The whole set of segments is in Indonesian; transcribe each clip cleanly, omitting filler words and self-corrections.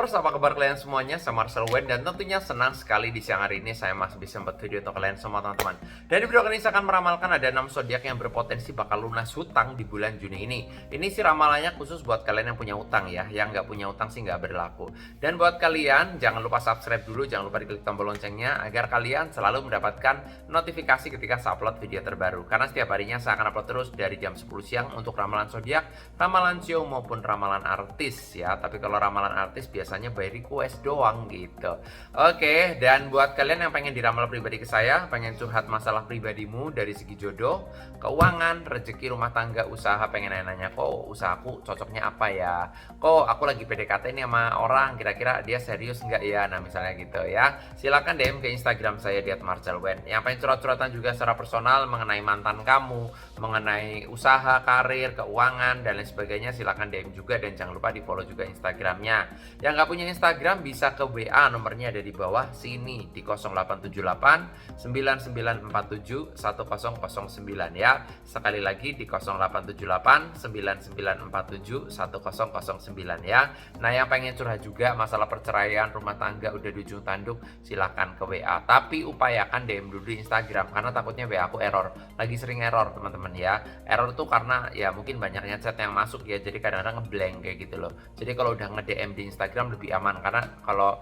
Marcelers, apa kabar kalian semuanya? Saya Marcel Wen dan tentunya senang sekali di siang hari ini saya masih bisa membuat video untuk kalian semua teman-teman. Dan di video kali ini saya akan meramalkan ada 6 zodiak yang berpotensi bakal lunas hutang di bulan Juni ini. Ini sih ramalannya khusus buat kalian yang punya utang ya, yang nggak punya utang sih nggak berlaku. Dan buat kalian jangan lupa subscribe dulu, jangan lupa diklik tombol loncengnya agar kalian selalu mendapatkan notifikasi ketika saya upload video terbaru. Karena setiap harinya saya akan upload terus dari jam 10 siang untuk ramalan zodiak, ramalan show maupun ramalan artis ya. Tapi kalau ramalan artis biasanya by request doang gitu. Oke, dan buat kalian yang pengen diramal pribadi ke saya, pengen curhat masalah pribadimu dari segi jodoh, keuangan, rezeki, rumah tangga, usaha, pengen nanya-nanya kok usahaku cocoknya apa ya, kok aku lagi PDKT ini sama orang, kira-kira dia serius nggak ya, nah misalnya gitu ya, silakan DM ke Instagram saya di @marcelwen. Yang pengen curhat-curhatan juga secara personal mengenai mantan kamu, mengenai usaha, karir, keuangan dan lain sebagainya, silakan DM juga dan jangan lupa di follow juga Instagramnya. Yang nggak punya Instagram bisa ke WA, nomornya ada di bawah sini di 0878 9947 1009 ya. Sekali lagi di 0878 9947 1009 ya. Nah, yang pengen curhat juga masalah perceraian, rumah tangga udah di ujung tanduk, silakan ke WA. Tapi upayakan DM dulu di Instagram karena takutnya WA aku error. Lagi sering error teman-teman ya. Error tuh karena ya mungkin banyaknya chat yang masuk ya, jadi kadang-kadang ngeblank kayak gitu loh. Jadi kalau udah nge-DM di Instagram lebih aman, karena kalau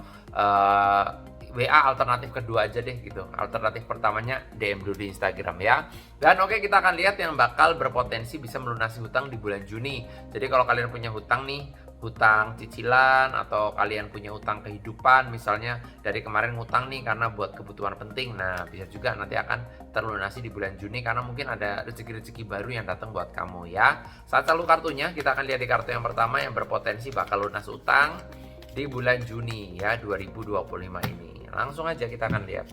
WA alternatif kedua aja deh gitu. Alternatif pertamanya DM dulu di Instagram ya. Dan oke, kita akan lihat yang bakal berpotensi bisa melunasi hutang di bulan Juni. Jadi kalau kalian punya hutang nih, hutang cicilan atau kalian punya hutang kehidupan, misalnya dari kemarin ngutang nih karena buat kebutuhan penting, nah bisa juga nanti akan terlunasi di bulan Juni karena mungkin ada rezeki-rezeki baru yang datang buat kamu ya. Saat selalu kartunya, kita akan lihat di kartu yang pertama yang berpotensi bakal lunas utang di bulan Juni ya 2025 ini. Langsung aja kita akan lihat.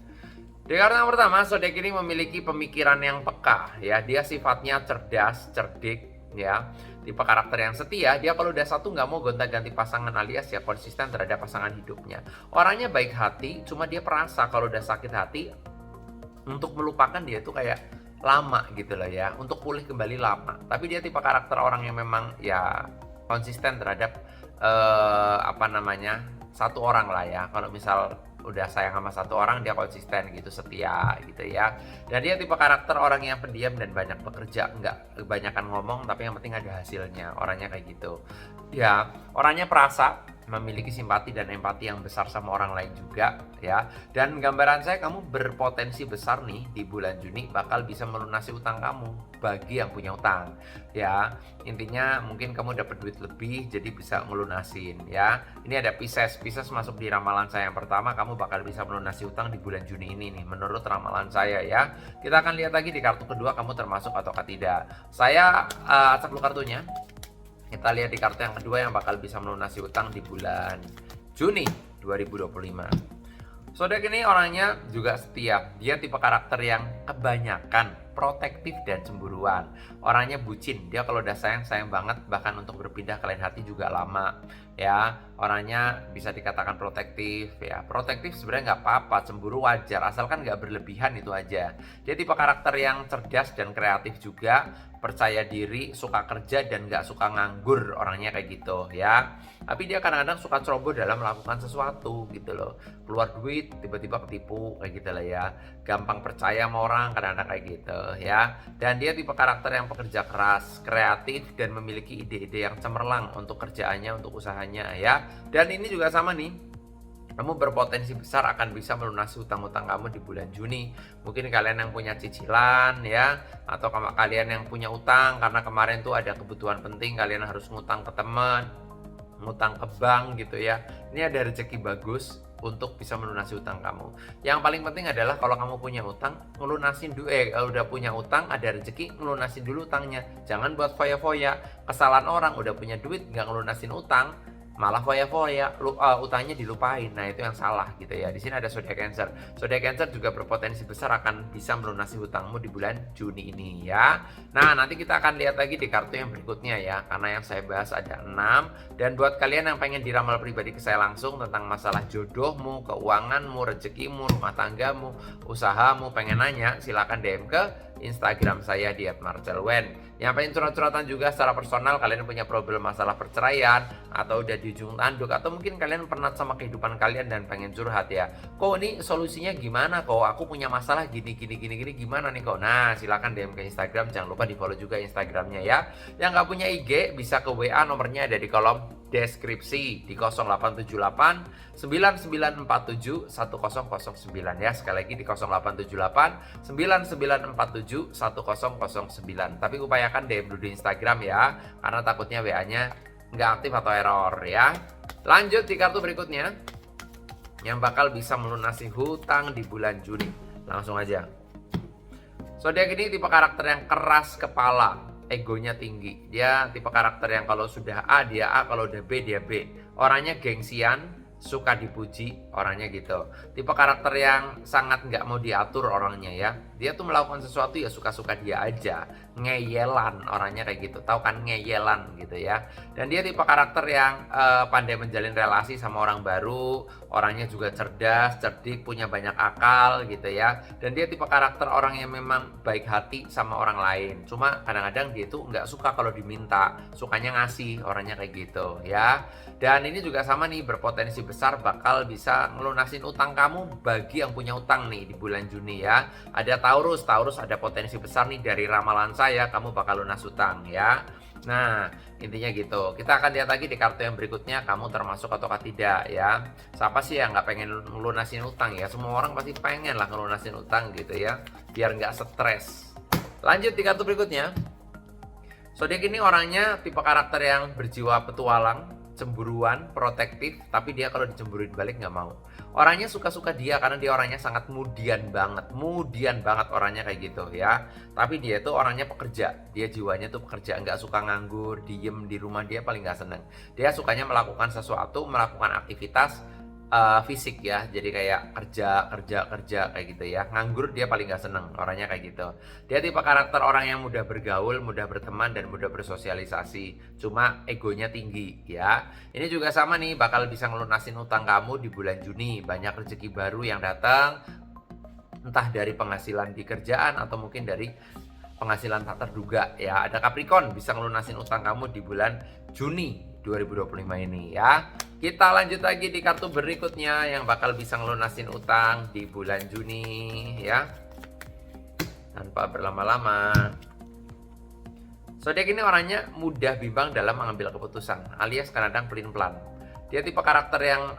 Di kartu yang pertama, zodiak ini memiliki pemikiran yang peka ya. Dia sifatnya cerdas, cerdik ya. Tipe karakter yang setia, dia kalau udah satu nggak mau gonta-ganti pasangan alias ya konsisten terhadap pasangan hidupnya. Orangnya baik hati, cuma dia perasa kalau udah sakit hati untuk melupakan dia tuh kayak lama gitu loh ya. Untuk pulih kembali lama. Tapi dia tipe karakter orang yang memang ya konsisten terhadap satu orang lah ya. Kalau misal udah sayang sama satu orang, dia konsisten gitu, setia gitu ya. Dan dia tipe karakter orang yang pendiam dan banyak bekerja, nggak kebanyakan ngomong tapi yang penting ada hasilnya. Orangnya kayak gitu ya. Orangnya perasa, memiliki simpati dan empati yang besar sama orang lain juga ya. Dan gambaran saya, kamu berpotensi besar nih di bulan Juni bakal bisa melunasi utang kamu bagi yang punya utang ya. Intinya mungkin kamu dapat duit lebih jadi bisa ngelunasin ya. Ini ada Pisces masuk di ramalan saya yang pertama, kamu bakal bisa melunasi utang di bulan Juni ini nih menurut ramalan saya ya. Kita akan lihat lagi di kartu kedua kamu termasuk ataukah tidak. Saya acak dulu kartunya. Kita lihat di kartu yang kedua yang bakal bisa melunasi utang di bulan Juni 2025. Zodiak ini orangnya juga setia. Dia tipe karakter yang kebanyakan protektif dan cemburuan. Orangnya bucin. Dia kalau udah sayang, sayang banget. Bahkan untuk berpindah ke lain hati juga lama. Ya, orangnya bisa dikatakan protektif. Ya, protektif sebenarnya nggak apa-apa. Cemburu wajar. Asalkan nggak berlebihan, itu aja. Dia tipe karakter yang cerdas dan kreatif juga. Percaya diri, suka kerja dan nggak suka nganggur. Orangnya kayak gitu ya. Tapi dia kadang-kadang suka ceroboh dalam melakukan sesuatu gitu loh. Keluar duit, tiba-tiba ketipu kayak gitu lah ya. Gampang percaya sama orang, kadang-kadang kayak gitu ya. Dan dia tipe karakter yang pekerja keras, kreatif dan memiliki ide-ide yang cemerlang untuk kerjaannya, untuk usahanya ya. Dan ini juga sama nih, kamu berpotensi besar akan bisa melunasi hutang-hutang kamu di bulan Juni. Mungkin kalian yang punya cicilan ya, atau kalian yang punya utang karena kemarin tuh ada kebutuhan penting, kalian harus ngutang ke teman, ngutang ke bank gitu ya. Ini ada rezeki bagus untuk bisa melunasi utang kamu. Yang paling penting adalah kalau kamu punya utang, ngelunasin dulu. Kalau udah punya utang, ada rezeki, ngelunasin dulu utangnya. Jangan buat foya-foya. Kesalahan orang udah punya duit nggak ngelunasin utang, malah foya-foya, utangnya dilupain. Nah, itu yang salah gitu ya. Di sini ada zodiak Cancer. Zodiak Cancer juga berpotensi besar akan bisa melunasi hutangmu di bulan Juni ini ya. Nah, nanti kita akan lihat lagi di kartu yang berikutnya ya. Karena yang saya bahas ada 6. Dan buat kalian yang pengen diramal pribadi ke saya langsung tentang masalah jodohmu, keuanganmu, rezekimu, rumah tanggamu, usahamu, pengen nanya, silakan DM ke Instagram saya di @marcelwen. Yang pengen curhat-curhatan juga secara personal, kalian punya problem masalah perceraian, atau udah di ujung tanduk, atau mungkin kalian penat sama kehidupan kalian dan pengen curhat ya. Kok ini solusinya gimana kok? Aku punya masalah gini gimana nih kok? Nah, silakan DM ke Instagram, jangan lupa di-follow juga Instagramnya ya. Yang nggak punya IG bisa ke WA, nomornya ada di kolom deskripsi di 0878 9947 1009 ya. Sekali lagi di 0878 9947 1009. Tapi upayakan DM dulu di Instagram ya, karena takutnya WA-nya nggak aktif atau error ya. Lanjut di kartu berikutnya yang bakal bisa melunasi hutang di bulan Juni. Langsung aja. Zodiak ini tipe karakter yang keras kepala, egonya tinggi. Dia tipe karakter yang kalau sudah A dia A, kalau udah B dia B. Orangnya gengsian, suka dipuji, orangnya gitu. Tipe karakter yang sangat nggak mau diatur orangnya ya. Dia tuh melakukan sesuatu ya suka-suka dia aja. Ngeyelan orangnya kayak gitu. Tahu kan ngeyelan gitu ya. Dan dia tipe karakter yang pandai menjalin relasi sama orang baru. Orangnya juga cerdas, cerdik, punya banyak akal gitu ya. Dan dia tipe karakter orang yang memang baik hati sama orang lain. Cuma kadang-kadang dia tuh nggak suka kalau diminta. Sukanya ngasih, orangnya kayak gitu ya. Dan ini juga sama nih, berpotensi besar bakal bisa ngelunasin utang kamu bagi yang punya utang nih di bulan Juni ya. Ada Taurus ada potensi besar nih dari ramalan saya, kamu bakal lunas utang ya. Nah, intinya gitu. Kita akan lihat lagi di kartu yang berikutnya, kamu termasuk ataukah tidak ya. Siapa sih yang nggak pengen ngelunasin utang ya? Semua orang pasti pengen lah ngelunasin utang gitu ya, biar nggak stres. Lanjut di kartu berikutnya. Zodiak ini orangnya tipe karakter yang berjiwa petualang, cemburuan, protektif, tapi dia kalau dicemburuin balik nggak mau. Orangnya suka-suka dia karena dia orangnya sangat mudian banget orangnya kayak gitu ya. Tapi dia tuh orangnya pekerja, dia jiwanya tuh pekerja, nggak suka nganggur, diem di rumah dia paling nggak seneng. Dia sukanya melakukan sesuatu, melakukan aktivitas fisik ya, jadi kayak kerja kayak gitu ya. Nganggur dia paling nggak seneng, orangnya kayak gitu. Dia tipe karakter orang yang mudah bergaul, mudah berteman, dan mudah bersosialisasi. Cuma egonya tinggi ya. Ini juga sama nih, bakal bisa ngelunasin utang kamu di bulan Juni. Banyak rezeki baru yang datang, entah dari penghasilan di kerjaan atau mungkin dari penghasilan tak terduga ya. Ada Capricorn bisa ngelunasin utang kamu di bulan Juni 2025 ini ya. Kita lanjut lagi di kartu berikutnya yang bakal bisa ngelunasin utang di bulan Juni ya. Tanpa berlama-lama. Zodiak ini orangnya mudah bimbang dalam mengambil keputusan, alias kadang pelin-pelan. Dia tipe karakter yang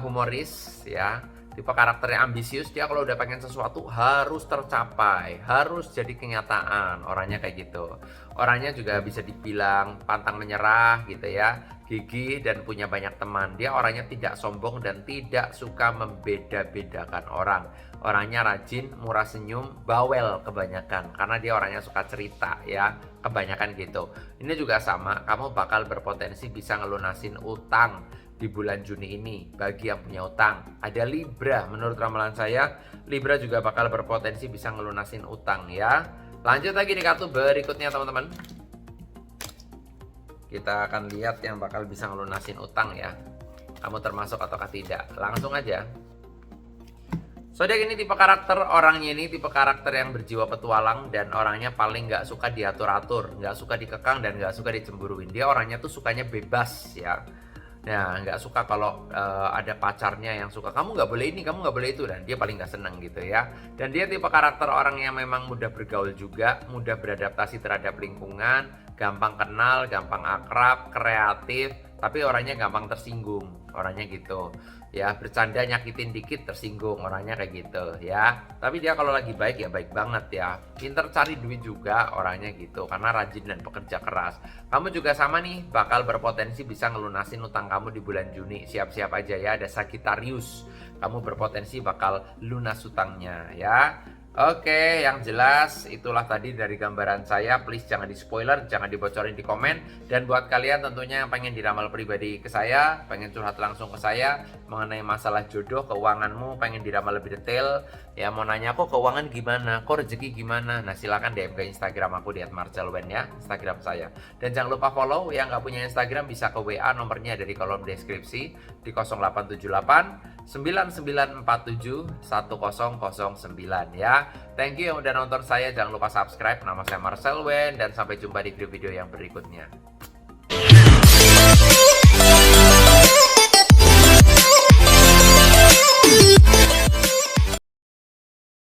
humoris ya. Tipe karakter yang ambisius, dia kalau udah pengen sesuatu harus tercapai, harus jadi kenyataan, orangnya kayak gitu. Orangnya juga bisa dibilang pantang menyerah gitu ya, gigih dan punya banyak teman. Dia orangnya tidak sombong dan tidak suka membeda-bedakan orang. Orangnya rajin, murah senyum, bawel kebanyakan, karena dia orangnya suka cerita ya, kebanyakan gitu. Ini juga sama, kamu bakal berpotensi bisa ngelunasin utang di bulan Juni ini bagi yang punya utang. Ada Libra, menurut ramalan saya Libra juga bakal berpotensi bisa ngelunasin utang ya. Lanjut lagi di kartu berikutnya teman-teman. Kita akan lihat yang bakal bisa ngelunasin utang ya. Kamu termasuk ataukah tidak? Langsung aja. Zodiak ini tipe karakter, orangnya ini tipe karakter yang berjiwa petualang dan orangnya paling nggak suka diatur-atur, nggak suka dikekang dan nggak suka dicemburuin. Dia orangnya tuh sukanya bebas ya. Nah, nggak suka kalau ada pacarnya yang suka kamu nggak boleh ini, kamu nggak boleh itu, dan dia paling nggak seneng gitu ya. Dan dia tipe karakter orang yang memang mudah bergaul juga, mudah beradaptasi terhadap lingkungan, gampang kenal, gampang akrab, kreatif, tapi orangnya gampang tersinggung, orangnya gitu. Ya, bercanda nyakitin dikit tersinggung, orangnya kayak gitu ya. Tapi dia kalau lagi baik ya baik banget ya. Pinter cari duit juga orangnya gitu, karena rajin dan pekerja keras. Kamu juga sama nih, bakal berpotensi bisa ngelunasin utang kamu di bulan Juni. Siap-siap aja ya, ada Sagittarius. Kamu berpotensi bakal lunas utangnya ya. Oke, yang jelas itulah tadi dari gambaran saya. Please jangan di spoiler, jangan dibocorin di komen. Dan buat kalian tentunya yang pengen diramal pribadi ke saya, pengen curhat langsung ke saya mengenai masalah jodoh, keuanganmu, pengen diramal lebih detail, ya mau nanya kok keuangan gimana, kok rezeki gimana, nah silakan DM ke Instagram aku di @marcelwen ya, Instagram saya. Dan jangan lupa follow, yang nggak punya Instagram bisa ke WA, nomornya ada di kolom deskripsi di 0878 99471009 ya. Thank you yang udah nonton saya. Jangan lupa subscribe. Nama saya Marcel Wen dan sampai jumpa di video-video yang berikutnya.